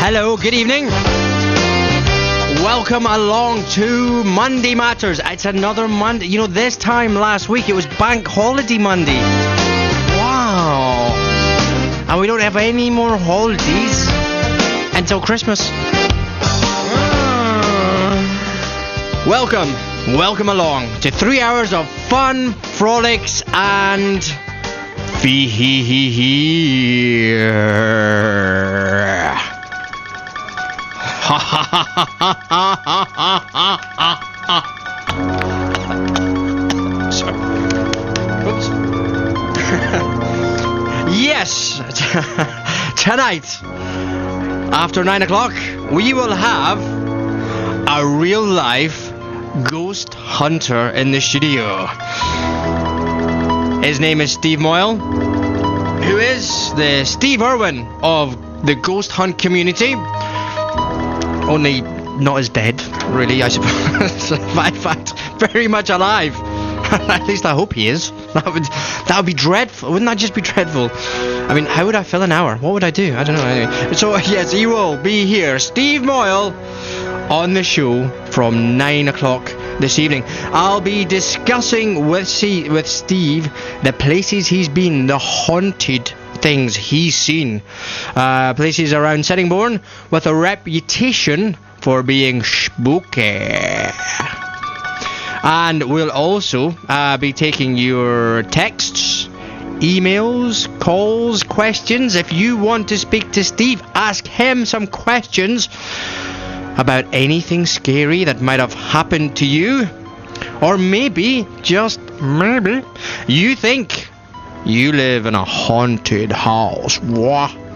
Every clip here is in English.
Hello, good evening. Welcome along to Monday Matters. It's another Monday. You know, this time last week it was Bank Holiday Monday. Wow. And we don't have any more holidays until Christmas. Welcome along to 3 hours of fun, frolics, and fear. Sorry. Oops. Yes, tonight after 9 o'clock we will have a real life ghost hunter in the studio. His name is Steve Moyle, who is the Steve Irwin of the Ghost Hunt community. Only not as dead, really, I suppose. In fact, very much alive. At least I hope he is. That would be dreadful. Wouldn't that just be dreadful? I mean, how would I fill an hour? What would I do? I don't know. Anyway. So yes, he will be here, Steve Moyle, on the show from 9 o'clock this evening. I'll be discussing with Steve the places he's been, the haunted things he's seen, places around Sittingbourne with a reputation for being spooky. And we'll also be taking your texts, emails, calls, questions. If you want to speak to Steve, ask him some questions about anything scary that might have happened to you, or maybe, just maybe, you think you live in a haunted house.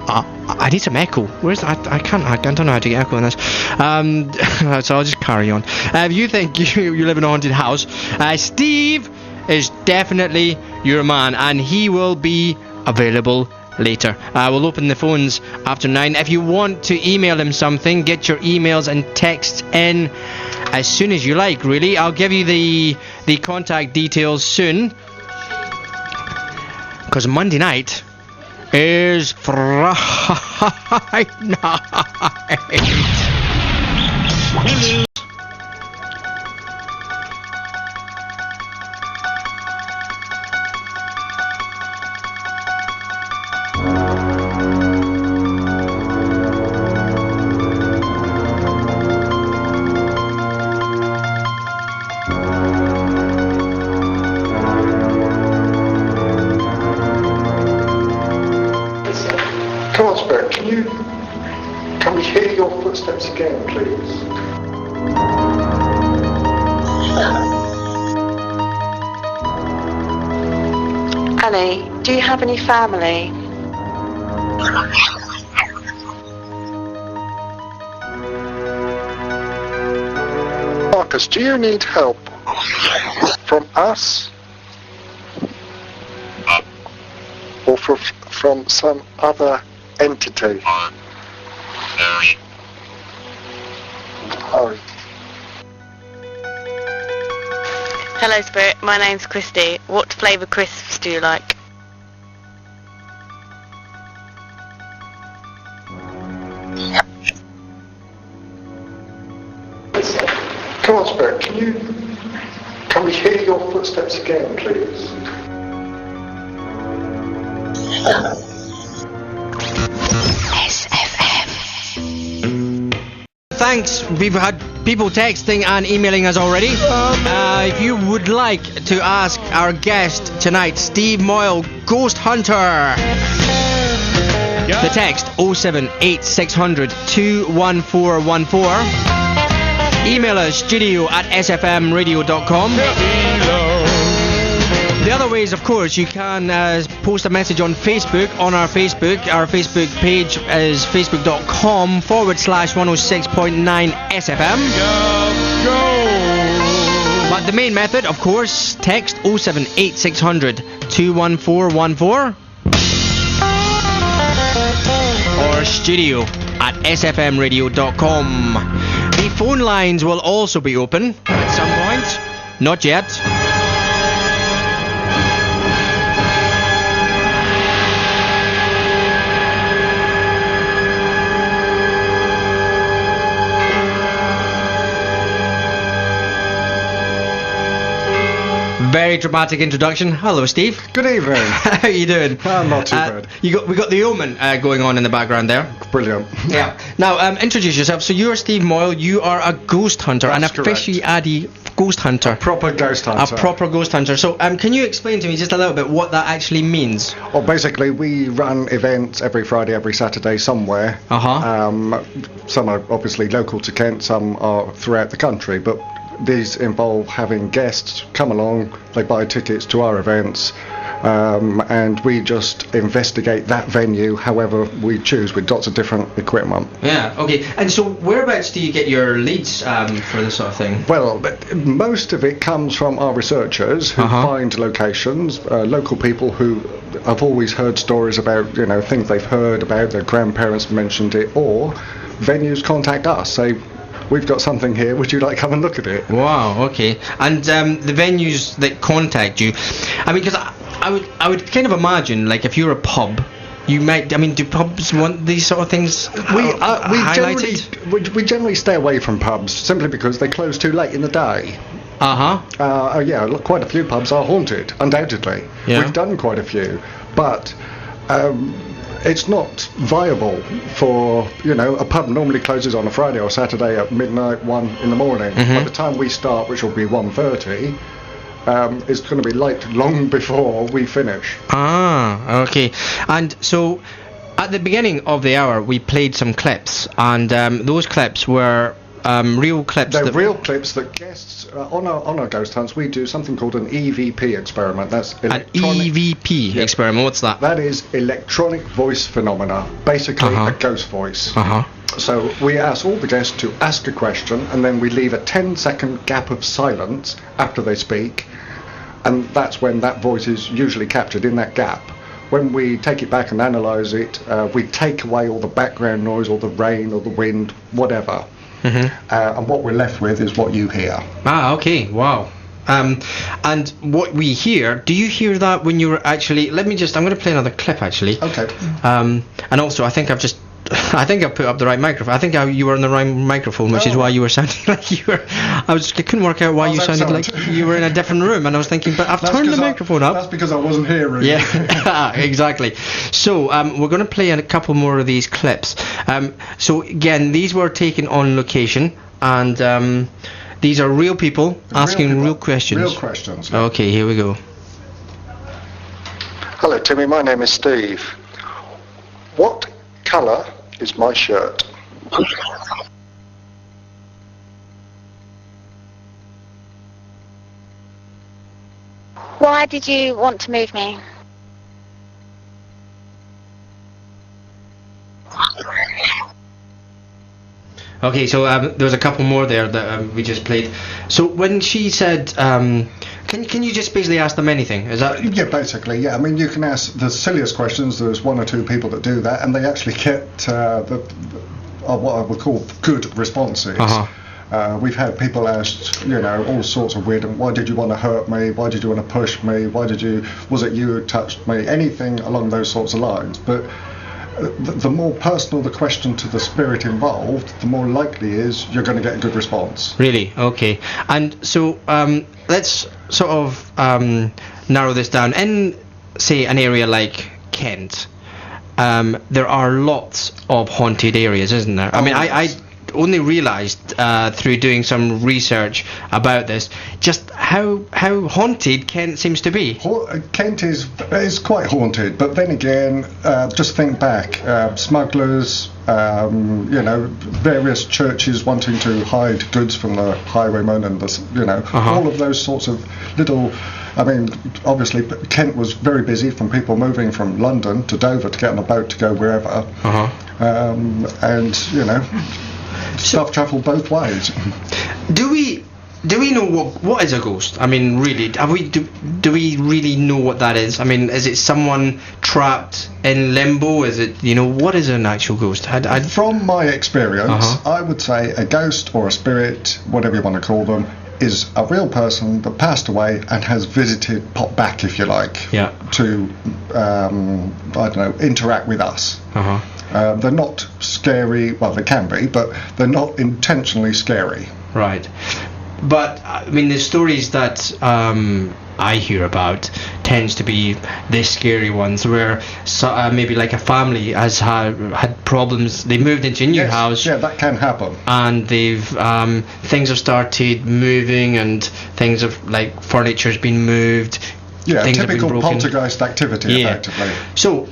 I need some echo. Where's that? I don't know how to get echo in this. So I'll just carry on. If you think you live in a haunted house, Steve is definitely your man, and he will be available later. We'll open the phones after 9. If you want to email him something, get your emails and texts in as soon as you like, really. I'll give you the contact details soon, because Monday night is Friday night. Can we hear your footsteps again, please? Annie, do you have any family? Marcus, do you need help from us? Or from some other entity? Oh. Hello, Spirit. My name's Christy. What flavour crisps do you like? Come on, Spirit. Can we hear your footsteps again, please? Thanks. We've had people texting and emailing us already. If you would like to ask our guest tonight, Steve Moyle, Ghost Hunter, the text 078 21414. Email us studio@sfmradio.com. The other ways, of course, you can post a message on Facebook, on our Facebook. Our Facebook page is facebook.com/106.9 SFM. But the main method, of course, text 078 21414 or studio@sfmradio.com. The phone lines will also be open at some point. Not yet. very dramatic introduction. Hello, Steve. Good evening. How are you doing? I'm not too bad. We got the omen going on in the background there. Brilliant. Yeah. Now, introduce yourself. So you're Steve Moyle. You are a ghost hunter, That's an aficionado ghost hunter. A proper ghost hunter. A proper ghost hunter. So, can you explain to me just a little bit what that actually means? Well, basically, we run events every Friday, every Saturday somewhere. Some are obviously local to Kent, some are throughout the country, but these involve having guests come along, they buy tickets to our events, and we just investigate that venue however we choose with lots of different equipment. Yeah, okay. And so whereabouts do you get your leads for this sort of thing? Well, most of it comes from our researchers who find locations, local people who have always heard stories about, things they've heard about, their grandparents mentioned it, or venues contact us, say, we've got something here, would you like to come and look at it? Wow, okay. And the venues that contact you, I mean, because I would kind of imagine, like, if you're a pub, you might, I mean, do pubs want these sort of things highlighted? We generally stay away from pubs, simply because they close too late in the day. Yeah, quite a few pubs are haunted, undoubtedly. Yeah. We've done quite a few, but it's not viable for, a pub normally closes on a Friday or Saturday at midnight, 1 in the morning. By the time we start, which will be 1:30, it's going to be light long before we finish. Ah, okay. And so, at the beginning of the hour, we played some clips, and those clips were real clips. They're real clips that guests on our ghost hunts. We do something called an EVP experiment. That's an EVP experiment. What's that? That is electronic voice phenomena. Basically, a ghost voice. So we ask all the guests to ask a question, and then we leave a 10-second gap of silence after they speak, and that's when that voice is usually captured in that gap. When we take it back and analyse it, we take away all the background noise, or the rain, or the wind, whatever. And what we're left with is what you hear. Ah, okay, wow. And what we hear, do you hear that when you're actually, I'm going to play another clip actually. Okay. And also I think I've put up the right microphone. I think you were on the right microphone, which is why you were sounding like you were. I couldn't work out why you sounded like you were in a different room, and I was thinking, but I've turned the microphone up. That's because I wasn't hearing. Yeah, exactly. So we're going to play a couple more of these clips. So again, these were taken on location, and these are real people asking real questions. Real questions. Yeah. Okay, here we go. Hello, Timmy. My name is Steve. What colour is my shirt? Why did you want to move me? Okay, so there was a couple more there that we just played. So when she said, can you just basically ask them anything? Is that? Yeah, basically, yeah. I mean, you can ask the silliest questions. There's 1 or 2 people that do that, and they actually get what I would call good responses. We've had people ask, all sorts of weird. Why did you want to hurt me? Why did you want to push me? Was it you who touched me? Anything along those sorts of lines. But the more personal the question to the spirit involved, the more likely is you're going to get a good response. Really? Okay. And so let's sort of narrow this down. In, say, an area like Kent, there are lots of haunted areas, isn't there? I mean, I only realised through doing some research about this just how haunted Kent seems to be. Kent is quite haunted, but then again, just think back, smugglers, various churches wanting to hide goods from the highwaymen, and all of those sorts of little. I mean, obviously, Kent was very busy from people moving from London to Dover to get on a boat to go wherever, and stuff travelled both ways. Do we know what is a ghost? I mean, really, do we really know what that is? I mean, is it someone trapped in limbo? Is it, what is an actual ghost? From my experience, I would say a ghost or a spirit, whatever you want to call them, is a real person that passed away and has popped back, if you like, to, interact with us. They're not scary, well, they can be, but they're not intentionally scary. Right. But, I mean, the stories that I hear about tends to be the scary ones, where maybe like a family has had problems. They moved into a new house. Yeah, that can happen. And they've things have started moving, and things have, like, furniture's been moved. Yeah, things typical have been poltergeist activity, effectively. So,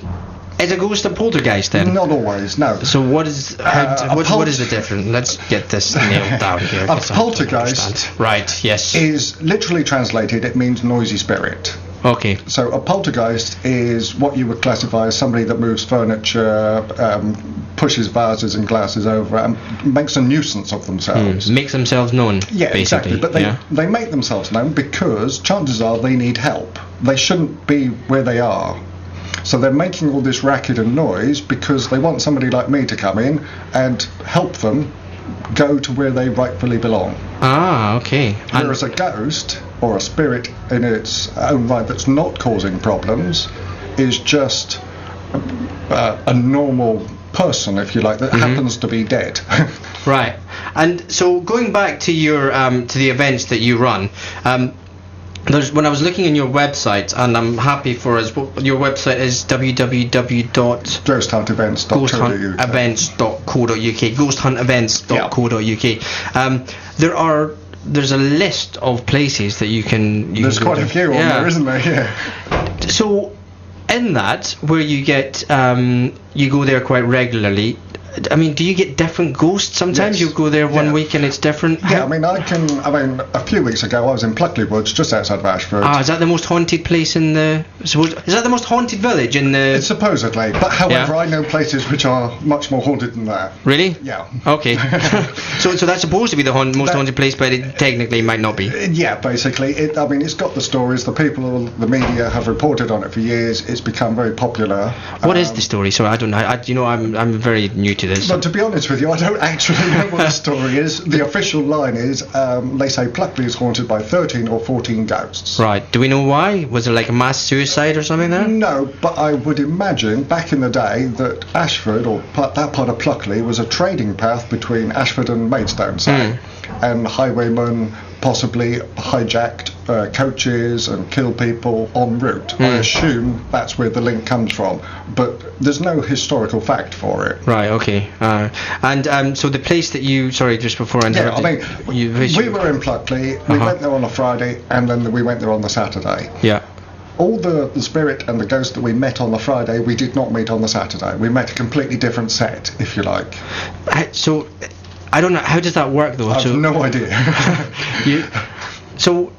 is a ghost a poltergeist then? Not always, no. So what is what is the difference? Let's get this nailed down here. A poltergeist, right? Yes, is literally translated. It means noisy spirit. Okay. So a poltergeist is what you would classify as somebody that moves furniture, pushes vases and glasses over, and makes a nuisance of themselves. Makes themselves known. Yeah, basically. exactly. But they make themselves known because chances are they need help. They shouldn't be where they are. So they're making all this racket and noise because they want somebody like me to come in and help them go to where they rightfully belong. Ah, okay. Whereas a ghost, or a spirit in its own right that's not causing problems, is just a normal person, if you like, that happens to be dead. Right. And so going back to your to the events that you run, when I was looking on your website, and I'm happy for us, your website is www.ghosthuntevents.co.uk. ghosthuntevents.co.uk. There's a list of places that you can There's quite a few on there, isn't there? Yeah. So in that, where you get you go there quite regularly, I mean, do you get different ghosts sometimes? Yes. You go there one week and it's different? Yeah, I mean, a few weeks ago I was in Pluckley Woods, just outside of Ashford. Ah, is that the most haunted place in the... Is that the most haunted village in the... Supposedly, but however, I know places which are much more haunted than that. Really? Yeah. Okay. so that's supposed to be the most haunted place, but it technically might not be. Yeah, basically. It's got the stories, the people, the media have reported on it for years, it's become very popular. What is the story? Sorry, I don't know. I'm very new to this. But to be honest with you, I don't actually know what the story is. The official line is, they say Pluckley is haunted by 13 or 14 ghosts. Right. Do we know why? Was there like a mass suicide or something there? No, but I would imagine back in the day that Ashford, or that part of Pluckley, was a trading path between Ashford and Maidstone, say. And highwaymen possibly hijacked coaches and killed people en route. I assume that's where the link comes from, but there's no historical fact for it. Right, okay. And so the place that you... Sorry, just before I interrupt. We were in Pluckley, we went there on a Friday, and then we went there on the Saturday. Yeah. All the spirit and the ghost that we met on the Friday, we did not meet on the Saturday. We met a completely different set, if you like. So... I don't know, how does that work though? I have no idea. So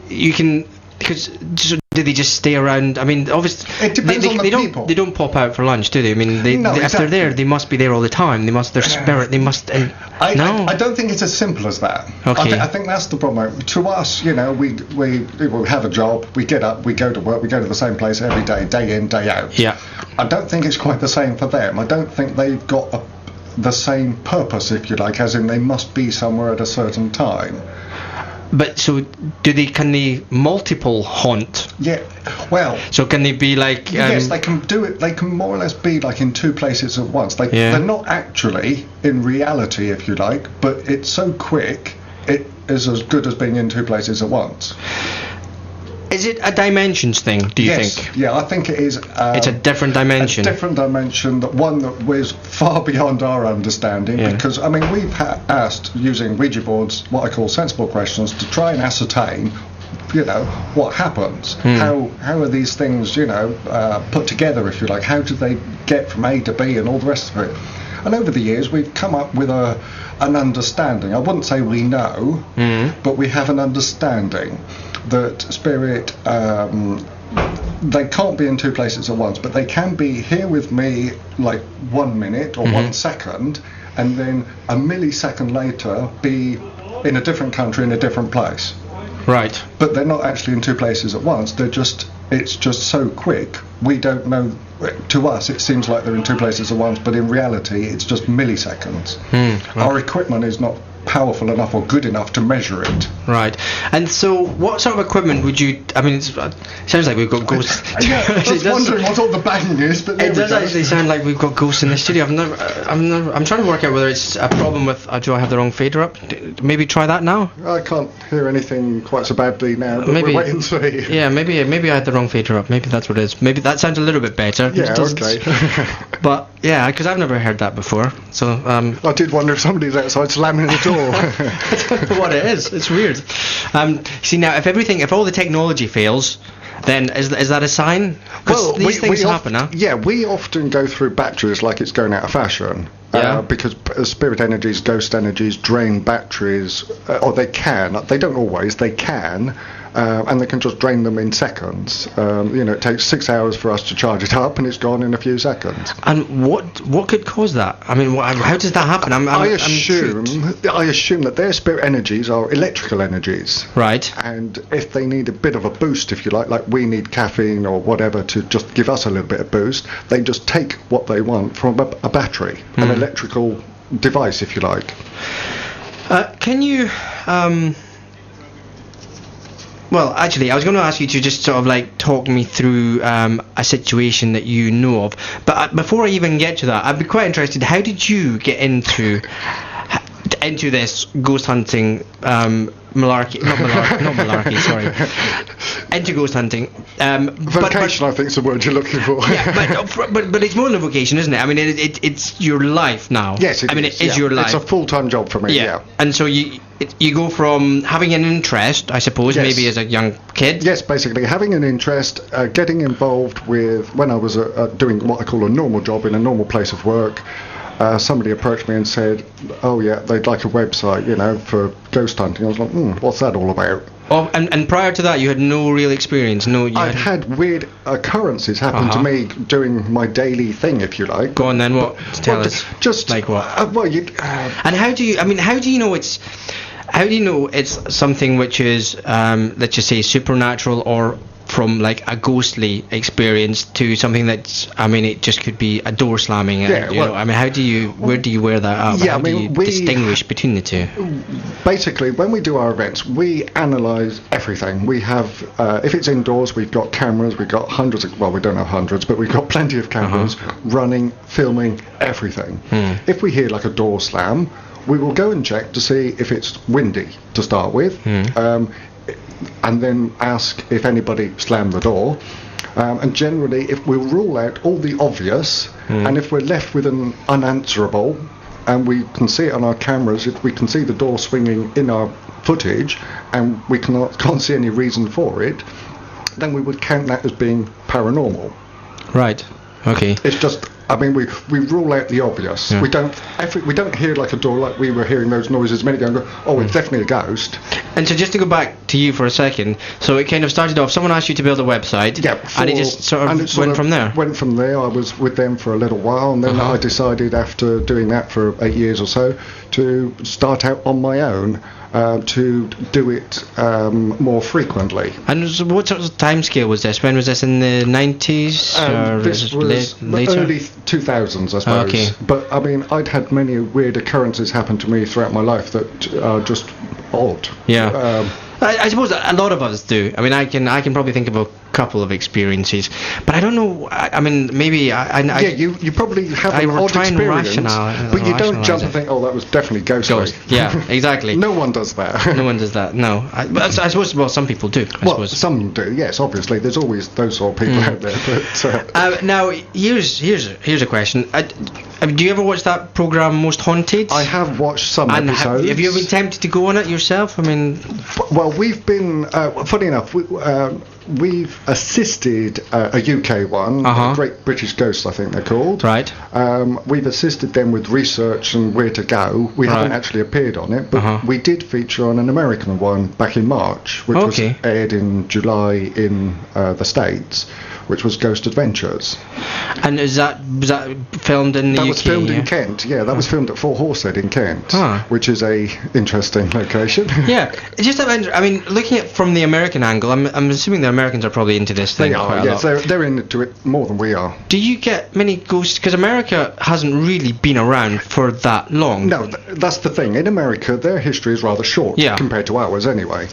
you can, because do they just stay around? I mean, obviously it depends on the people. They don't pop out for lunch, do they? I mean, if they're there, they must be there all the time. Their spirit, they must. I don't think it's as simple as that. Okay. I think that's the problem. To us, we have a job, we get up, we go to work, we go to the same place every day, day in, day out. Yeah. I don't think it's quite the same for them. I don't think they've got the same purpose, if you like, as in they must be somewhere at a certain time. But so can they multiple haunt? Yeah, well... So can they be like... yes, they can do it. They can more or less be like in two places at once. They're not actually in reality, if you like, but it's so quick, it is as good as being in two places at once. Is it a dimensions thing, do you think? Yeah, I think it is. It's a different dimension. A different dimension, one that was far beyond our understanding, because, I mean, we've asked, using Ouija boards, what I call sensible questions, to try and ascertain, what happens. How are these things, put together, if you like? How do they get from A to B and all the rest of it? And over the years, we've come up with an understanding. I wouldn't say we know, but we have an understanding that spirit, they can't be in two places at once, but they can be here with me like 1 minute or 1 second, and then a millisecond later be in a different country in a different place. Right. But they're not actually in two places at once. It's just so quick. We don't know. To us, it seems like they're in two places at once, but in reality, it's just milliseconds. Right. Our equipment is not powerful enough or good enough to measure it. Right. And so, what sort of equipment would you? I mean, it sounds like we've got ghosts. Yeah, I was wondering what all the banging is, but it does actually sound like we've got ghosts in the studio. I'm trying to work out whether it's a problem with. Do I have the wrong fader up? Maybe try that now. I can't hear anything quite so badly now. But Maybe we'll wait and see. Yeah, maybe I had the wrong fader up. Maybe that's what it is. Maybe that sounds a little bit better. Yeah, okay. But yeah, because I've never heard that before. So I did wonder if somebody's outside slamming the door. I don't know what it is. It's weird. See now, if all the technology fails, then is that a sign? Because these things happen, huh? Yeah, we often go through batteries like it's going out of fashion. Yeah. Because spirit energies, ghost energies drain batteries, or they can. They don't always. They can. And they can just drain them in seconds. It takes 6 hours for us to charge it up, and it's gone in a few seconds. And what could cause that? I mean, how does that happen? I assume that their spirit energies are electrical energies. Right. And if they need a bit of a boost, if you like we need caffeine or whatever to just give us a little bit of boost, they just take what they want from a battery, an electrical device, if you like. Can you? Well, actually, I was going to ask you to just sort of like talk me through a situation that you know of. But before I even get to that, I'd be quite interested. How did you get into this ghost hunting malarkey? Not malarkey. Sorry. Into ghost hunting. Vocation, I think, is the word you're looking for. Yeah, but it's more than a vocation, isn't it? I mean, it's your life now. Yes, it is. It is your life. It's a full-time job for me. Yeah. And so you go from having an interest, I suppose, maybe as a young kid. Yes, basically having an interest, getting involved with when I was doing what I call a normal job in a normal place of work. Somebody approached me and said, "Oh yeah, they'd like a website, for ghost hunting." I was like, "What's that all about?" Oh, and prior to that, you had no real experience. I'd had weird occurrences happen to me doing my daily thing, if you like. Go on then. What? Tell us. Just like what? And how do you? I mean, how do you know it's? How do you know it's something which is, let's just say, supernatural, or from like a ghostly experience to something that's, it just could be a door slamming. Where do you wear that up? Yeah, how do you distinguish between the two? Basically, when we do our events, we analyse everything. We have, if it's indoors, we've got cameras. We've got hundreds of, we don't have hundreds, but we've got plenty of cameras running, filming everything. If we hear like a door slam, we will go and check to see if it's windy to start with. And then ask if anybody slammed the door, and generally if we'll rule out all the obvious, and if we're left with an unanswerable, and we can see it on our cameras, if we can see the door swinging in our footage and we can't see any reason for it, then we would count that as being paranormal. Right. Okay. It's just, we rule out the obvious. We don't hear like a door like we were hearing those noises a minute ago and go, oh, it's definitely a ghost. And so just to go back to you for a second, so it kind of started off, someone asked you to build a website, and it just sort of went from there. Went from there. I was with them for a little while, and then I decided after doing that for 8 years or so to start out on my own. To do it more frequently. And so what sort of time scale was this? When was this, in the 90s? This was later? Early 2000s, I suppose. Okay. But I'd had many weird occurrences happen to me throughout my life that are just odd. Yeah. I suppose a lot of us do. I can probably think of a couple of experiences, but I don't know. Maybe you probably have an odd experience, but you don't jump and think, oh, that was definitely ghostly. Yeah, exactly. No one does that. No one does that. No, I suppose some people do. Some do. Yes, obviously. There's always those sort of people out there. But now here's a question. Do you ever watch that program, Most Haunted? I have watched some episodes. Have you ever been tempted to go on it yourself? Well, we've been. Funny enough, we've assisted a UK one, Great British Ghosts, I think they're called. Right. We've assisted them with research and where to go. We haven't actually appeared on it, but we did feature on an American one back in March, which was aired in July in the States, which was Ghost Adventures. And was that filmed in the UK? That was filmed in Kent, yeah. That was filmed at Four Horsehead in Kent, which is a interesting location. Yeah, it's just I mean, looking at it from the American angle, I'm assuming the Americans are probably into this thing. They are, yes, they're into it more than we are. Do you get many ghosts? Because America hasn't really been around for that long. No, that's the thing. In America, their history is rather short compared to ours, anyway.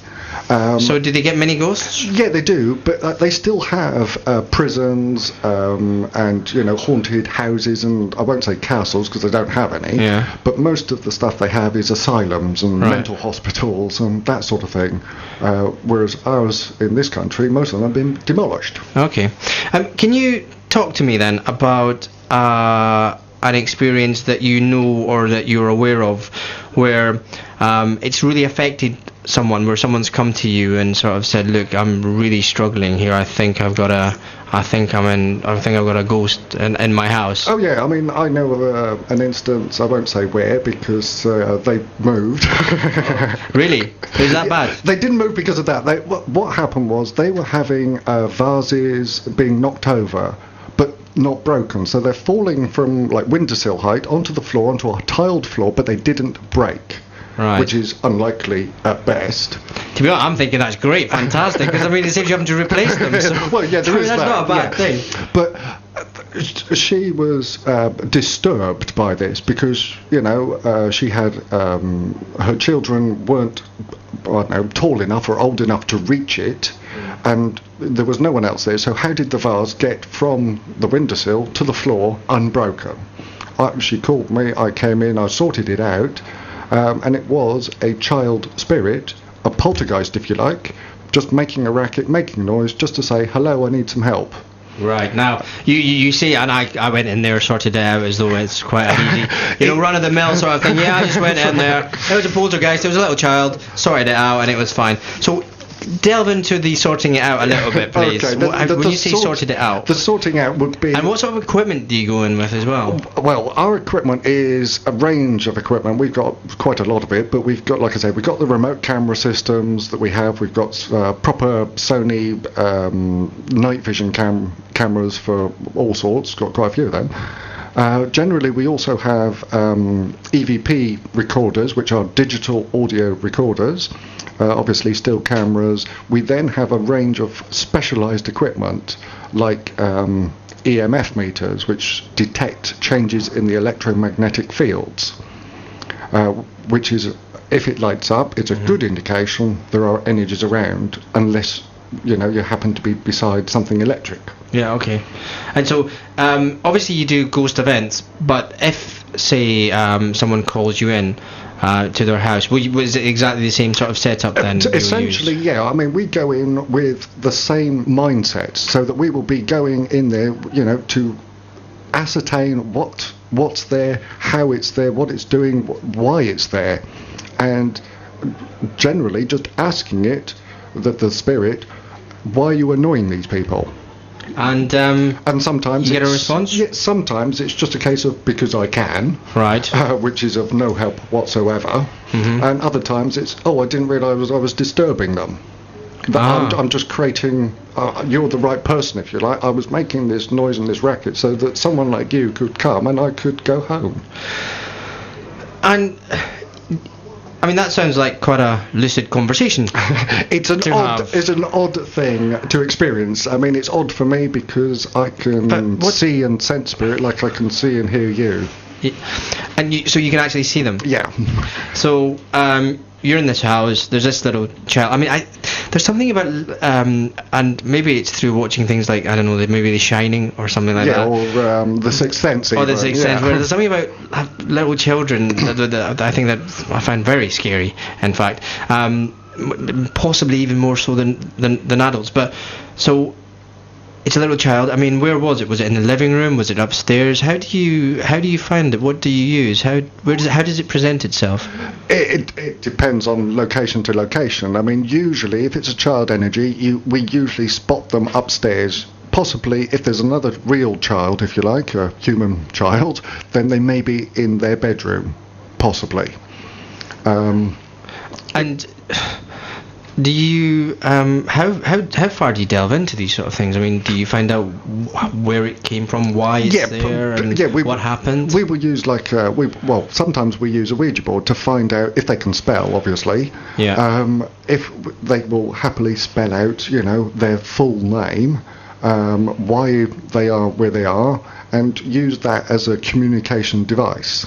So do they get many ghosts? Yeah, they do, but they still have prisons and, you know, haunted houses, and I won't say castles because they don't have any. Yeah. But most of the stuff they have is asylums and mental hospitals and that sort of thing. Whereas ours in this country, most of them have been demolished. Okay. Can you talk to me then about an experience that you know or that you're aware of where it's really affected someone, where someone's come to you and sort of said, look, I'm really struggling here, I think I've got a ghost in my house? Oh yeah, I mean, I know of an instance, I won't say where because they moved. Really? Is that bad? They didn't move because of that. What happened was they were having vases being knocked over but not broken, so they're falling from like windowsill height onto the floor, onto a tiled floor, but they didn't break. Right. Which is unlikely at best. To be honest, I'm thinking that's great, fantastic, because I mean it saves you having to replace them. So well, yeah, there is that's that. Not a bad thing. But she was disturbed by this because, you know, she had her children weren't, I don't know, tall enough or old enough to reach it, and there was no one else there. So how did the vase get from the windowsill to the floor unbroken? She called me. I came in. I sorted it out. And it was a child spirit, a poltergeist if you like, just making a racket, making noise, just to say, hello, I need some help. Right, now, you see, and I went in there, sorted it out as though it's quite an easy, run-of-the-mill sort of thing. Yeah, I just went in there, it was a poltergeist, it was a little child, sorted it out, and it was fine. So, delve into the sorting it out a little bit, please. Okay, when you say sorted it out, the sorting out would be... And what sort of equipment do you go in with as well? Well, our equipment is a range of equipment. We've got quite a lot of it, but we've got, like I said, we've got the remote camera systems that we have. We've got proper Sony night vision cameras for all sorts. Got quite a few of them. Generally, we also have EVP recorders, which are digital audio recorders. Obviously still cameras. We then have a range of specialised equipment like EMF meters, which detect changes in the electromagnetic fields, which is, if it lights up, it's a good indication there are energies around, unless you happen to be beside something electric. Yeah, okay. And so obviously you do ghost events, but if say someone calls you in to their house, was it exactly the same sort of setup then? Essentially, yeah. I mean, we go in with the same mindset, so that we will be going in there, to ascertain what's there, how it's there, what it's doing, why it's there, and generally just asking it, the spirit, why are you annoying these people? And sometimes you get a response? Yeah, sometimes it's just a case of because I can, right? Which is of no help whatsoever. Mm-hmm. And other times it's, I didn't realise I was disturbing them. I'm just creating. You're the right person, if you like. I was making this noise and this racket so that someone like you could come and I could go home. And I mean, that sounds like quite a lucid conversation. It's an odd thing to experience. I mean, it's odd for me because I can see and sense spirit like I can see and hear you. And so you can actually see them? Yeah. So you're in this house, there's this little child. I mean, there's something about, and maybe it's through watching things like, I don't know, maybe The Shining or something like that. Yeah, or The Sixth Sense. Or The Sixth Sense, where there's something about little children that I think that I find very scary, in fact. Possibly even more so than adults. But, so, it's a little child. I mean, where was it? Was it in the living room? Was it upstairs? How do you find it? What do you use? How does it present itself? It depends on location to location. I mean, usually if it's a child energy, we usually spot them upstairs. Possibly if there's another real child, if you like, a human child, then they may be in their bedroom, possibly. And Do you how far do you delve into these sort of things? I mean, do you find out where it came from, why it's there, and what happened? We will use sometimes we use a Ouija board to find out if they can spell, obviously. Yeah. If they will happily spell out, their full name, why they are where they are, and use that as a communication device.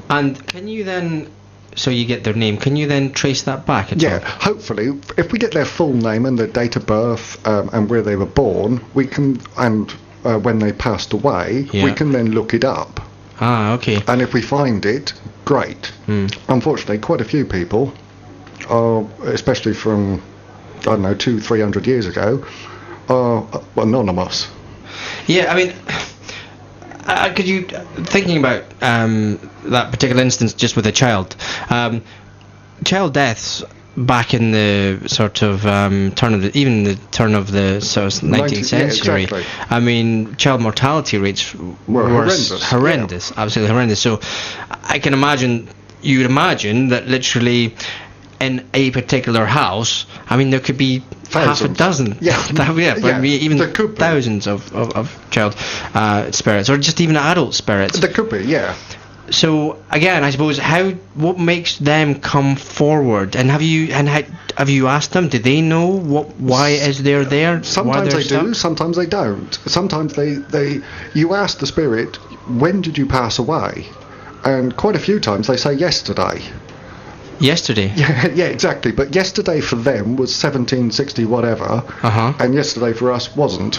And can you then? So you get their name. Can you then trace that back at all? Hopefully, if we get their full name and their date of birth and where they were born, we can, and when they passed away, we can then look it up. Ah, okay. And if we find it, great. Unfortunately, quite a few people, especially from, 200-300 years ago, are anonymous. Yeah, I mean, could you, thinking about that particular instance just with a child, child deaths back in the sort of turn of the sort of 19th century, exactly. I mean, child mortality rates were horrendous, absolutely horrendous. So I can imagine, you would imagine that literally in a particular house, I mean, there could be half a dozen, even thousands of child spirits, or just even adult spirits. There could be, yeah. So again, I suppose, what makes them come forward? And have you asked them? Do they know why is they're there? Sometimes they do, sometimes they don't. Sometimes you ask the spirit, when did you pass away? And quite a few times they say yesterday. Yesterday? Yeah, exactly. But yesterday for them was 1760 whatever, and yesterday for us wasn't.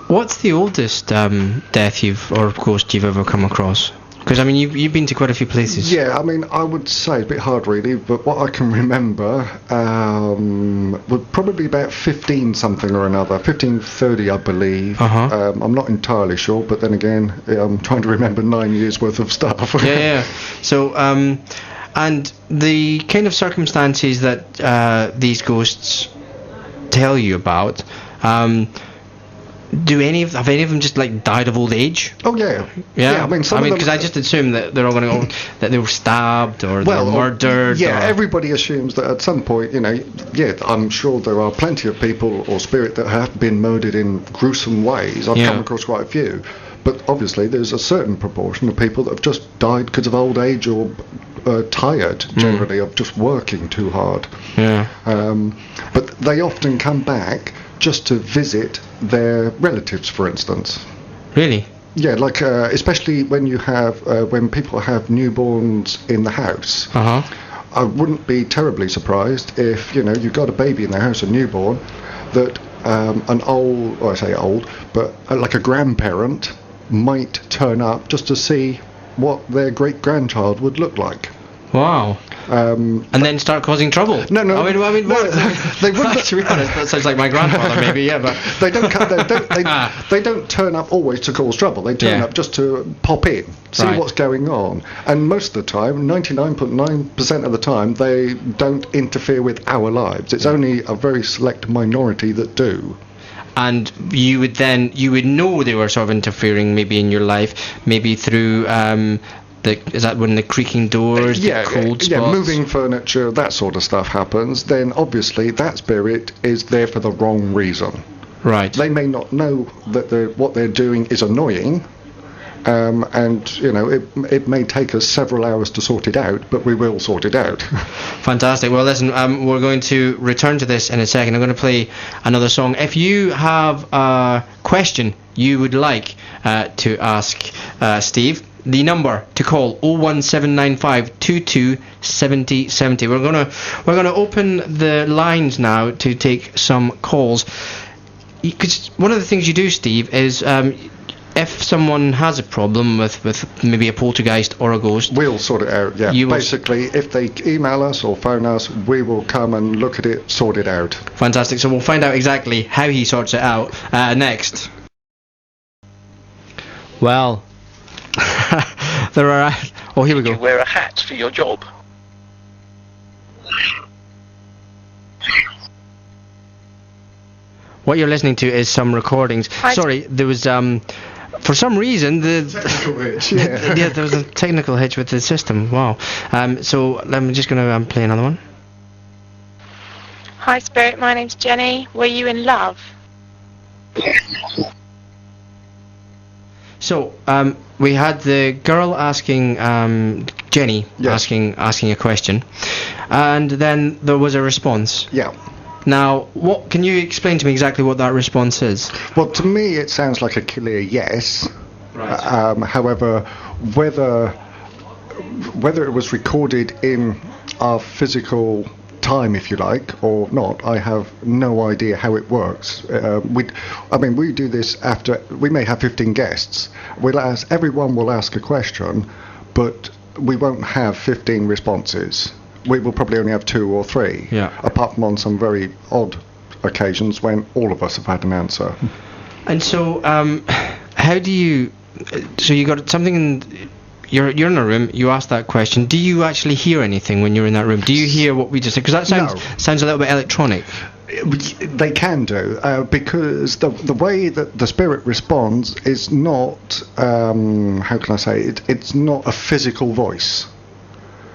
What's the oldest death or ghost you've ever come across? Because I mean, you've been to quite a few places. Yeah, I mean, I would say it's a bit hard really, but what I can remember would probably about 15 something or another, 1530 I believe. I'm not entirely sure, but then again, I'm trying to remember 9 years worth of stuff. Yeah. So, and the kind of circumstances that these ghosts tell you about, have any of them just like died of old age? Oh yeah. I mean, because I just assume that they're all going to go that they were stabbed or they were murdered. Yeah, everybody assumes that at some point, I'm sure there are plenty of people or spirit that have been murdered in gruesome ways. I've come across quite a few, but obviously there's a certain proportion of people that have just died because of old age or tired, generally, of just working too hard. Yeah. But they often come back just to visit their relatives, for instance. Really? Yeah, like especially when when people have newborns in the house. I wouldn't be terribly surprised if you've got a baby in the house, a newborn, that like a grandparent might turn up just to see what their great-grandchild would look like. Wow. And then start causing trouble. No. I mean, they wouldn't. To be honest, that sounds like my grandfather, maybe. Yeah, but they don't. They don't turn up always to cause trouble. They turn up just to pop in, see what's going on. And most of the time, 99.9% of the time, they don't interfere with our lives. It's only a very select minority that do. And you would know they were sort of interfering, maybe in your life, maybe through. Is that when the creaking doors, the cold spots? Moving furniture, that sort of stuff happens, then obviously that spirit is there for the wrong reason. Right. They may not know that what they're doing is annoying, and it may take us several hours to sort it out, but we will sort it out. Fantastic. Well, listen, we're going to return to this in a second. I'm going to play another song. If you have a question you would like to ask Steve, the number to call 01795 22 70 70. We're gonna open the lines now to take some calls. Because one of the things you do, Steve, is if someone has a problem with maybe a poltergeist or a ghost, we'll sort it out. Yeah. Basically, if they email us or phone us, we will come and look at it, sort it out. Fantastic. So we'll find out exactly how he sorts it out next. Well. There are. Oh, here we go. You wear a hat for your job. What you're listening to is some recordings. Sorry, there was for some reason technical hitch. Yeah. There was a technical hitch with the system. Wow. So I'm just going to play another one. Hi, Spirit. My name's Jenny. Were you in love? So, we had the girl asking, Jenny, Yes. asking a question, and then there was a response. Yeah. Now, what can you explain to me exactly what that response is? Well, to me, it sounds like a clear yes. Right. However, whether it was recorded in our physical time, if you like, or not, I have no idea how it works. We do this after we may have 15 guests. Everyone will ask a question, but we won't have 15 responses. We will probably only have 2 or 3. Yeah. Apart from on some very odd occasions when all of us have had an answer. And so, how do you? So you got something in. You're in a room. You ask that question. Do you actually hear anything when you're in that room? Do you hear what we just said? Because that sounds a little bit electronic. They can do, because the way that the spirit responds is not, how can I say it? It's not a physical voice.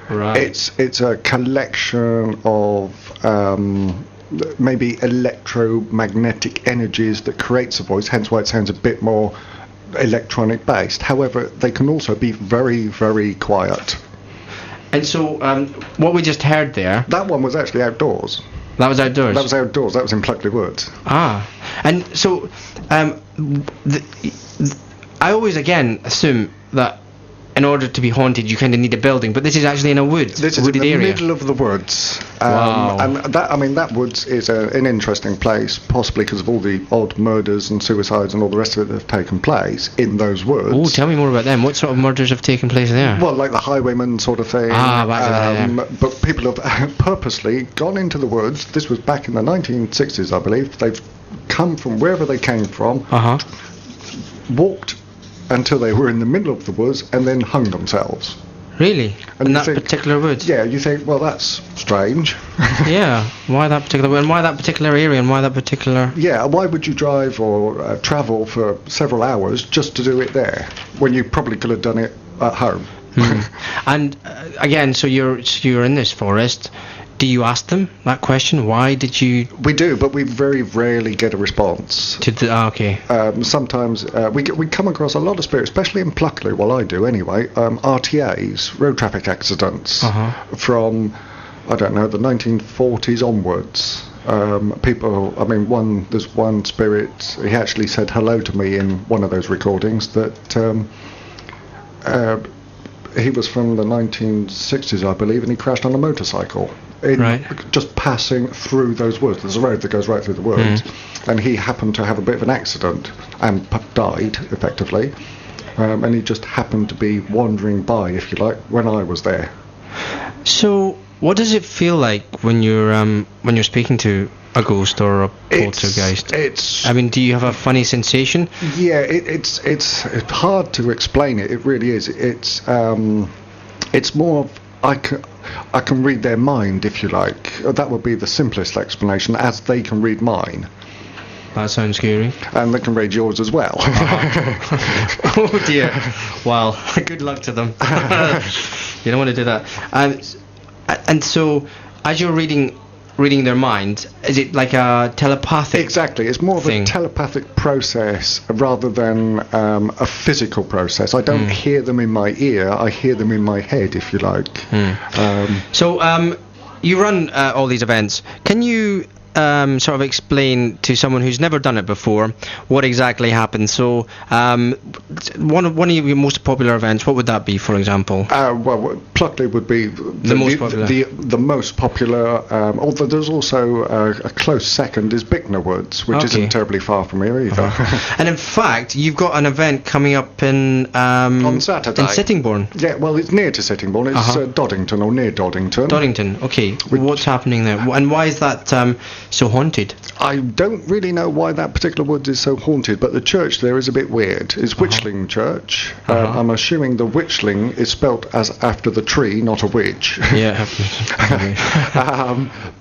Right. It's a collection of maybe electromagnetic energies that creates a voice. Hence why it sounds a bit more electronic based. However, they can also be very, very quiet. And so, what we just heard there. That one was actually outdoors. That was outdoors. That was outdoors. That was in Pluckley Woods. Ah, and so, I always again assume that in order to be haunted, you kind of need a building, but this is actually in a wood. This is in the middle of the woods. Wow. And that woods is an interesting place, possibly because of all the odd murders and suicides and all the rest of it that have taken place in those woods. Oh, tell me more about them. What sort of murders have taken place there? Well, like the highwayman sort of thing. Ah, back there. But people have purposely gone into the woods. This was back in the 1960s, I believe. They've come from wherever they came from, walked until they were in the middle of the woods and then hung themselves. Really? And in that particular woods? Yeah, you think, well, that's strange. Yeah, why that particular wood, and why that particular area, and why that particular... Yeah, why would you drive or travel for several hours just to do it there, when you probably could have done it at home? And again, so you're in this forest. Do you ask them that question? Why did you... We do, but we very rarely get a response. Okay. Sometimes we come across a lot of spirits, especially in Pluckley, well I do anyway, RTAs, road traffic accidents, from, I don't know, the 1940s onwards. There's one spirit, he actually said hello to me in one of those recordings, that he was from the 1960s, I believe, and he crashed on a motorcycle. Just passing through those woods. There's a road that goes right through the woods, and he happened to have a bit of an accident and died, effectively. And he just happened to be wandering by, if you like, when I was there. So, what does it feel like when you're speaking to a ghost or a poltergeist? Do you have a funny sensation? Yeah, it's hard to explain it. It really is. It's more of I can read their mind, if you like. That would be the simplest explanation, as they can read mine. That sounds scary. And they can read yours as well. Oh dear. Well, good luck to them. You don't want to do that. And so, as you're reading their mind, is it like a telepathic? Exactly. It's more of a telepathic process rather than a physical process. I don't hear them in my ear. I hear them in my head, if you like. So, you run all these events. Can you sort of explain to someone who's never done it before what exactly happens? So, one of your most popular events, what would that be, for example? Well, Pluckley would be the most popular. Although there's also a close second is Bicknor Woods, which isn't terribly far from here either. And in fact, you've got an event coming up on Saturday in Sittingbourne. Yeah, well, it's near to Sittingbourne. It's Doddington, or near Doddington. Doddington, okay. What's happening there, and why is that so haunted? I don't really know why that particular woods is so haunted, but the church there is a bit weird. It's Witchling Church. I'm assuming the Witchling is spelt as after the tree, not a witch. Yeah.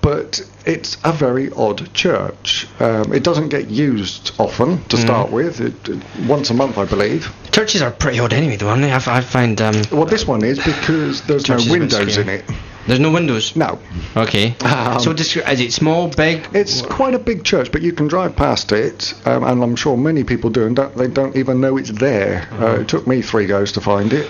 But it's a very odd church. It doesn't get used often to start with. Once a month, I believe. Churches are pretty odd anyway, though, aren't they? I find. Well, this one is because there's no windows in it. There's no windows? No. Okay. So is it small, big? It's quite a big church, but you can drive past it, and I'm sure many people do, and they don't even know it's there. It took me 3 goes to find it.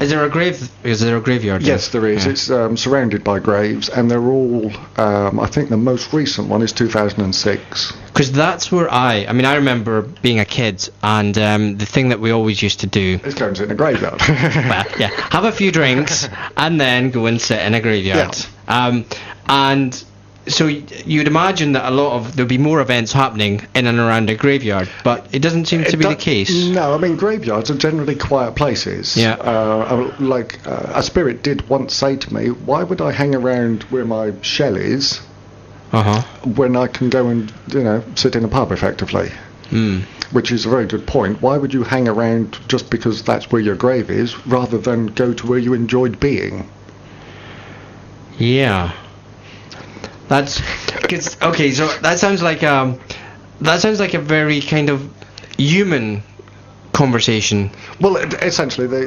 Is there a graveyard? Yes, there is. Yeah. It's surrounded by graves, and they're all, I think the most recent one is 2006. Because that's where I remember being a kid, and the thing that we always used to do is go and sit in a graveyard. Well, yeah, have a few drinks and then go and sit in a graveyard. Yeah. And so you'd imagine that there'll be more events happening in and around a graveyard, but it doesn't seem to be the case. No, I mean, graveyards are generally quiet places. Yeah. A spirit did once say to me, "Why would I hang around where my shell is?" When I can go and, sit in a pub effectively. Which is a very good point. Why would you hang around just because that's where your grave is, rather than go to where you enjoyed being? Yeah. That's okay. So that sounds like a very kind of human conversation. Well, essentially, they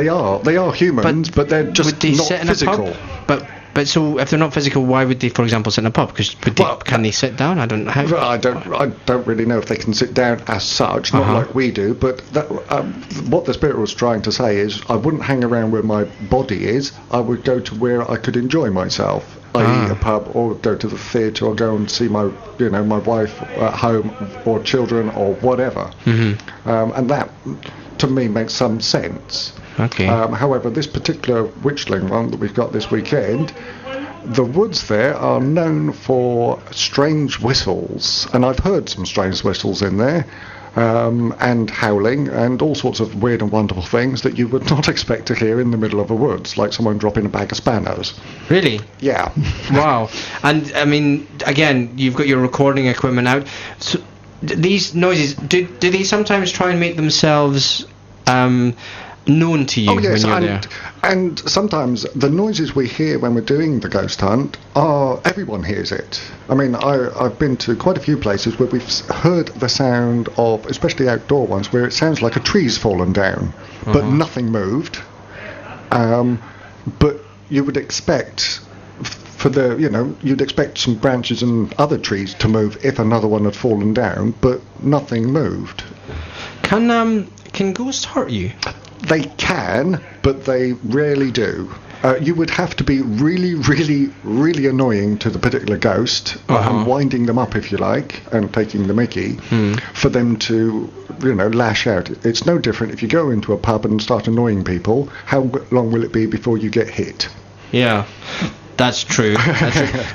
are humans, but they're just they not sit in physical. A pub? But so if they're not physical, why would they, for example, sit in a pub? Because can they sit down? I don't know how. I don't really know if they can sit down as such, not like we do. But what the spirit was trying to say is, I wouldn't hang around where my body is. I would go to where I could enjoy myself, i.e. a pub, or go to the theatre, or go and see my wife at home, or children, or whatever. And that, to me, makes some sense. Okay. However, this particular witchling one that we've got this weekend, the woods there are known for strange whistles, and I've heard some strange whistles in there, and howling, and all sorts of weird and wonderful things that you would not expect to hear in the middle of a woods, like someone dropping a bag of Spanos. Really? Yeah. Wow. And, I mean, again, you've got your recording equipment out. So, these noises, do they sometimes try and make themselves known to you when you're there? And sometimes the noises we hear when we're doing the ghost hunt everyone hears it. I mean, I've been to quite a few places where we've heard the sound of, especially outdoor ones, where it sounds like a tree's fallen down, but nothing moved. But you would expect you'd expect some branches and other trees to move if another one had fallen down, but nothing moved. Can ghosts hurt you? They can, but they rarely do. You would have to be really, really, really annoying to the particular ghost, winding them up, if you like, and taking the mickey, for them to, lash out. It's no different if you go into a pub and start annoying people. How long will it be before you get hit? Yeah, that's true.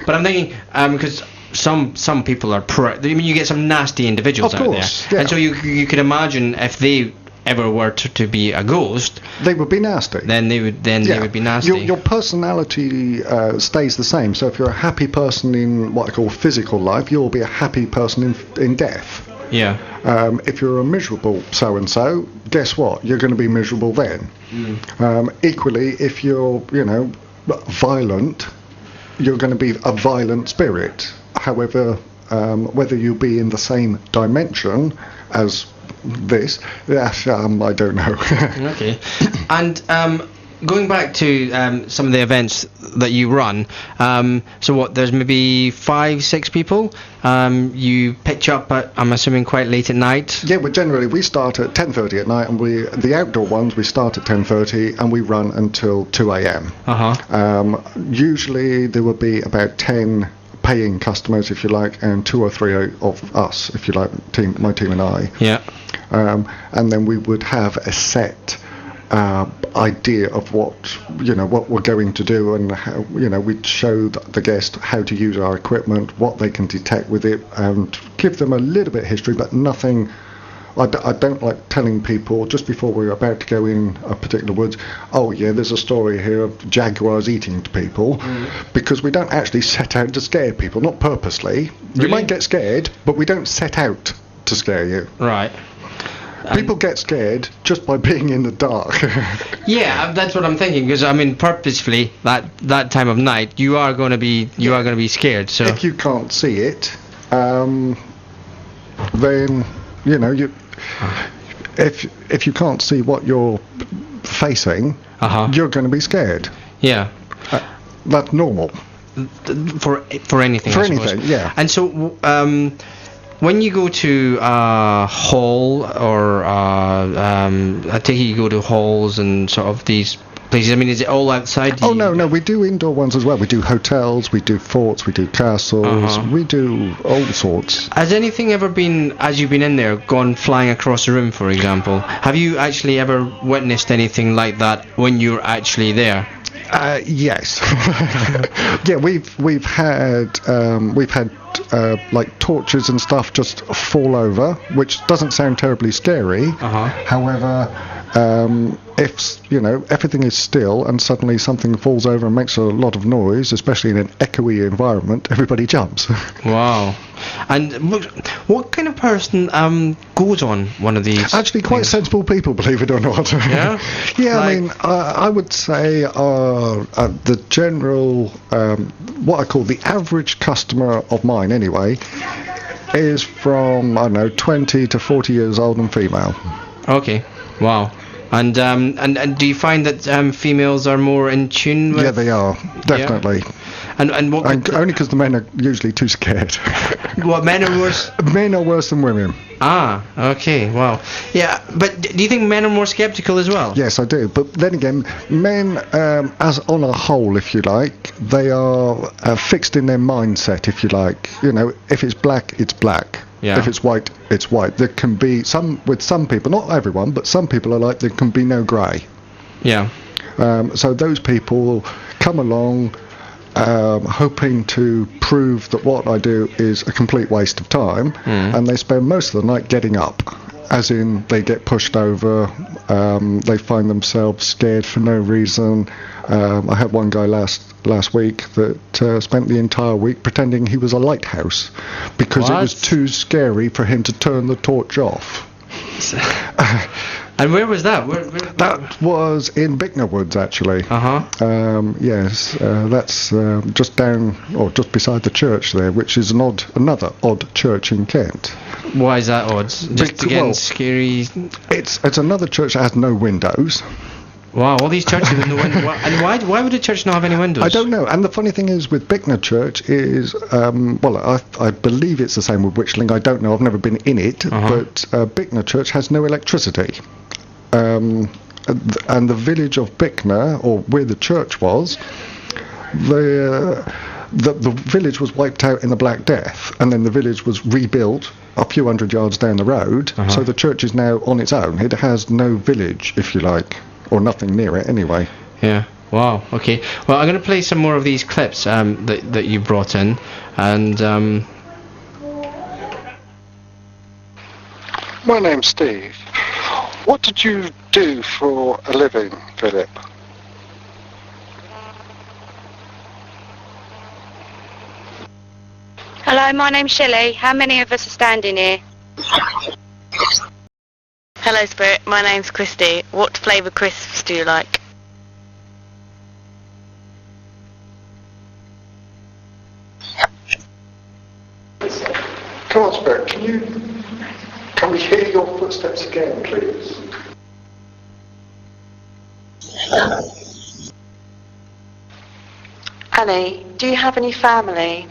But I'm thinking, because some people are you get some nasty individuals out there. Yeah. And so you could imagine if they ever were to be a ghost, they would be nasty. Then they would be nasty. Your personality stays the same. So if you're a happy person in what I call physical life, you'll be a happy person in death. Yeah. If you're a miserable so and so, guess what? You're going to be miserable then. Equally, if you're violent, you're going to be a violent spirit. However, whether you be in the same dimension as this, I don't know. Okay. And going back to some of the events that you run, so what, there's maybe 5-6 people, you pitch up at, I'm assuming, quite late at night? Yeah, we start at 10:30 at night, and the outdoor ones we start at 10:30 and we run until 2 a.m. Usually there will be about 10 paying customers, if you like, and 2 or 3 of us, if you like, my team and I. Yeah. And then we would have a set idea of what we're going to do, and how, we'd show the guest how to use our equipment, what they can detect with it, and give them a little bit of history, but nothing. I don't like telling people just before we're about to go in a particular woods, oh yeah, there's a story here of jaguars eating people, because we don't actually set out to scare people, not purposely. Really? You might get scared, but we don't set out to scare you. Right. People get scared just by being in the dark. Yeah, that's what I'm thinking, because purposefully that time of night you are going to be scared. So if you can't see it, then if you can't see what you're facing, you're going to be scared. Yeah. that's normal. For anything. For I anything, suppose. yeah. And so, when you go to hall or I take it you go to halls and sort of these places. I mean, is it all outside? Oh no, we do indoor ones as well. We do hotels, we do forts, we do castles, we do all sorts. Has anything ever been, as you've been in there, gone flying across the room, for example? Have you actually ever witnessed anything like that when you're actually there? Yes. Yeah, we've had like torches and stuff just fall over, which doesn't sound terribly scary. However, if everything is still and suddenly something falls over and makes a lot of noise, especially in an echoey environment, everybody jumps. Wow. And what kind of person goes on one of these? Actually, quite sensible people, believe it or not. Yeah? Yeah, I mean, I would say the general, what I call the average customer of mine anyway, is from, I don't know, 20 to 40 years old and female. Okay. Wow. And do you find that females are more in tune with... Yeah, they are, definitely. Yeah. And what... only because the men are usually too scared. What, men are worse? Men are worse than women. Ah, okay, wow. Yeah, but do you think men are more sceptical as well? Yes, I do. But then again, men, as on a whole, if you like, they are fixed in their mindset, if you like. You know, if it's black, it's black. Yeah. If it's white, it's white. There can be some people, not everyone, but some people are like, there can be no grey. Yeah. So those people come along hoping to prove that what I do is a complete waste of time, and they spend most of the night getting up. As in, they get pushed over, they find themselves scared for no reason. I had one guy last week that spent the entire week pretending he was a lighthouse because it was too scary for him to turn the torch off. And where was that? Where? That was in Bicknor Woods, actually. Yes, that's just down, or just beside the church there, which is another odd church in Kent. Why is that odd? Just again, scary. It's another church that has no windows. Wow, all these churches with no windows. And why would a church not have any windows? I don't know. And the funny thing is with Bicknor Church is, I believe it's the same with Witchling. I don't know. I've never been in it. But Bicknor Church has no electricity. And the village of Bicknor, or where the church was, the village was wiped out in the Black Death, and then the village was rebuilt a few hundred yards down the road. So the church is now on its own. It has no village, if you like, or nothing near it anyway. Yeah. Wow. Okay. Well, I'm going to play some more of these clips that you brought in, and. My name's Steve. What did you do for a living, Philip? Hello, my name's Shelley. How many of us are standing here? Hello, Spirit. My name's Christy. What flavour crisps do you like? Come on, Spirit. Can we hear your footsteps again, please? Annie, do you have any family?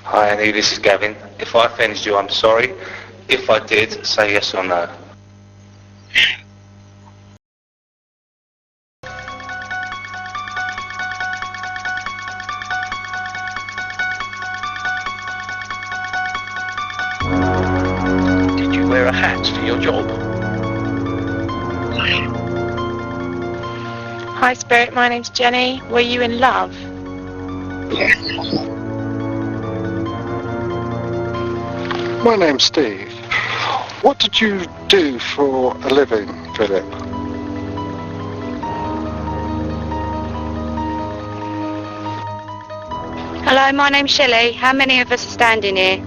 Hi Annie, this is Gavin. If I offended you, I'm sorry. If I did, say yes or no. Did you wear a hat for your job? Hi, Spirit. My name's Jenny. Were you in love? My name's Steve. What did you do for a living, Philip? Hello, my name's Shelley. How many of us are standing here?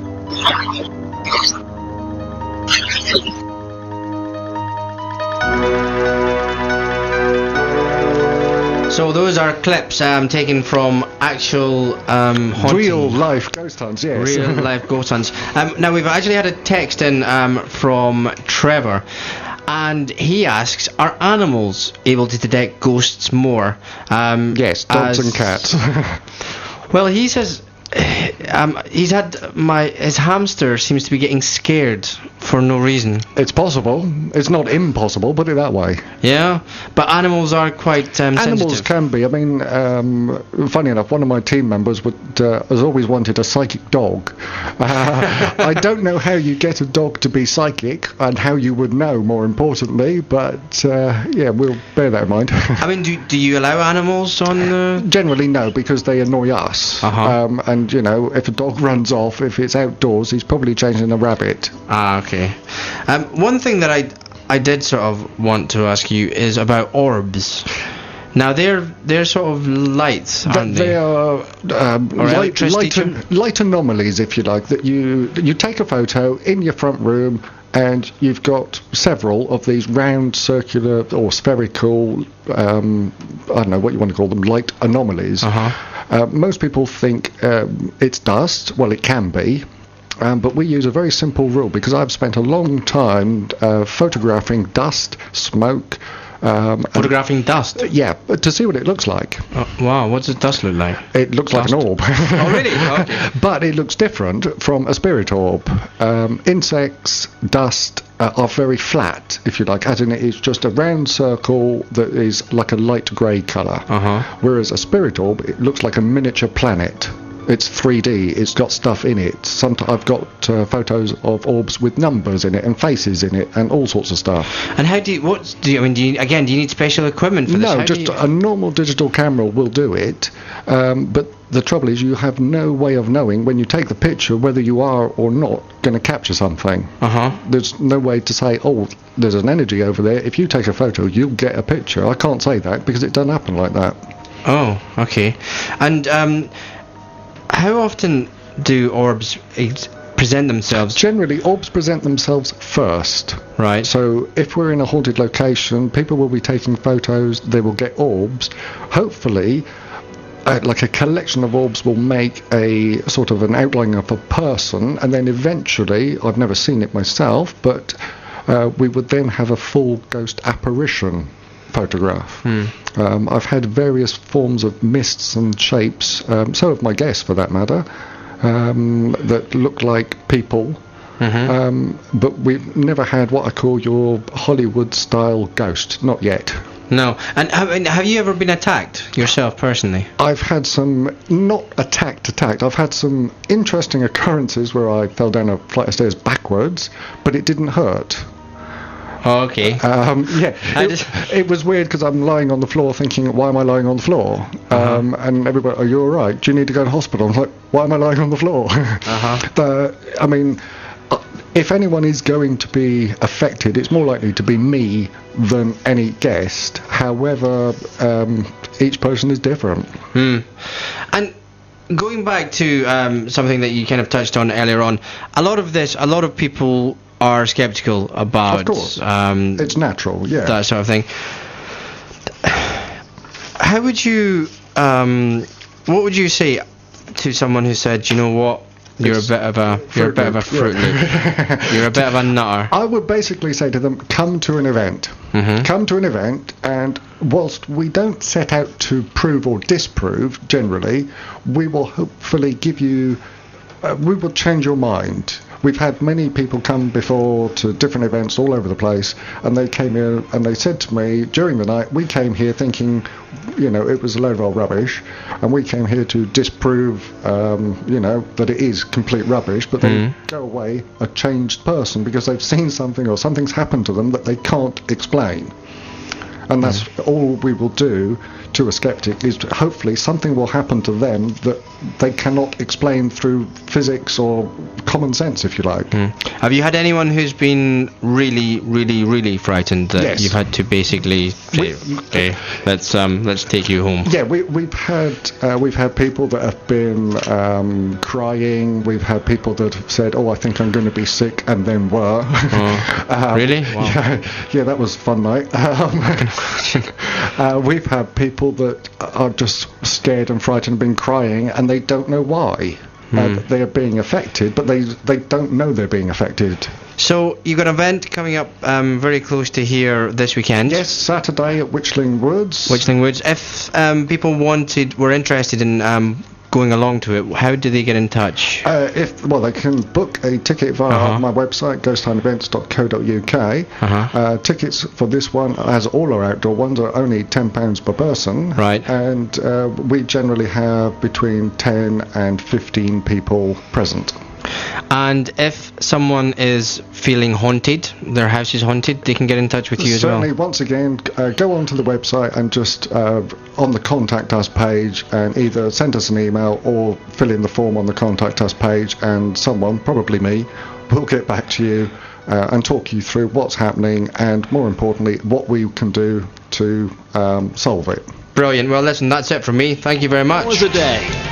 So those are clips taken from actual real life ghost hunts, yes. Real life ghost hunts. Now we've actually had a text in from Trevor, And he asks, are animals able to detect ghosts more? Yes, dogs and cats. Well, he says his hamster seems to be getting scared for no reason. It's possible. It's not impossible, put it that way. Yeah, but animals are quite Animals sensitive. can be. I mean, funny enough, one of my team members has always wanted a psychic dog. I don't know how you get a dog to be psychic and how you would know, more importantly, but yeah, we'll bear that in mind. I mean, do you allow animals on? Generally, no, because they annoy us. And, you know, if a dog runs off, if it's outdoors, he's probably changing a rabbit. Ah, okay. One thing that I did sort of want to ask you is about orbs. Now they're sort of lights, aren't they? They are light anomalies, if you like. That you take a photo in your front room, and you've got several of these round, circular or spherical, I don't know what you want to call them, light anomalies. Most people think it's dust. Well, it can be. But we use a very simple rule, because I've spent a long time photographing dust, smoke. Photographing dust? Yeah, to see what it looks like. Oh, wow, what does dust look like? It looks like an orb. Oh, really? Okay. But it looks different from a spirit orb. Insects, dust are very flat, if you like, as in it is just a round circle that is like a light grey colour. Whereas a spirit orb, it looks like a miniature planet. It's 3D. It's got stuff in it. Sometimes I've got photos of orbs with numbers in it and faces in it and all sorts of stuff. And how do you need special equipment for this? No, just a normal digital camera will do it. But the trouble is, you have no way of knowing when you take the picture whether you are or not going to capture something. There's no way to say, oh, there's an energy over there. If you take a photo, you'll get a picture. I can't say that because it doesn't happen like that. Oh, okay. And how often do orbs present themselves? Generally, orbs present themselves first. Right. So if we're in a haunted location, people will be taking photos, they will get orbs. Hopefully, like a collection of orbs will make a sort of an outline of a person, and then eventually, I've never seen it myself, but we would then have a full ghost apparition photograph. I've had various forms of mists and shapes, so have my guests for that matter, that look like people, but we've never had what I call your Hollywood style ghost, not yet. No. And have you ever been attacked yourself personally? I've had some, not attacked, I've had some interesting occurrences where I fell down a flight of stairs backwards, but it didn't hurt. Oh, okay. Yeah, it was weird because I'm lying on the floor thinking, why am I lying on the floor? And everybody, are you all right? Do you need to go to hospital? I'm like, why am I lying on the floor? I mean, if anyone is going to be affected, it's more likely to be me than any guest. However, each person is different. And going back to something that you kind of touched on earlier on, a lot of people are skeptical about. Of course. It's natural, yeah. That sort of thing. How would you, what would you say to someone who said, you know what, you're a bit of a Fruit Loop. You're a bit of a nutter. I would basically say to them, come to an event. Come to an event, and whilst we don't set out to prove or disprove, generally, we will hopefully give you, we will change your mind. We've had many people come before to different events all over the place, and they came here and they said to me during the night, we came here thinking, you know, it was a load of old rubbish, and we came here to disprove, you know, that it is complete rubbish, but they go away a changed person because they've seen something or something's happened to them that they can't explain. And that's all we will do to a skeptic, is hopefully something will happen to them that they cannot explain through physics or common sense, if you like. Have you had anyone who's been really, really, really frightened that you've had to basically say, okay, let's take you home? Yeah, we've had people that have been crying. We've had people that have said, oh, I think I'm going to be sick, and then were. Really? Wow. Yeah, that was a fun night. We've had people that are just scared and frightened and been crying, and they don't know why. they're being affected, but they don't know they're being affected. So you've got an event coming up very close to here this weekend. Yes, Saturday at Witchling Woods. Witchling Woods. If people were interested in going along to it, how do they get in touch? They can book a ticket via my website, ghosthuntevents.co.uk. Tickets for this one, as all our outdoor ones, are only £10 per person. Right. And we generally have between 10 and 15 people present. And if someone is feeling haunted, their house is haunted, they can get in touch with you as well? Certainly, once again, go onto the website and just on the Contact Us page, and either send us an email or fill in the form on the Contact Us page, and someone, probably me, will get back to you and talk you through what's happening, and more importantly, what we can do to solve it. Brilliant. Well, listen, that's it from me. Thank you very much. Hours a day.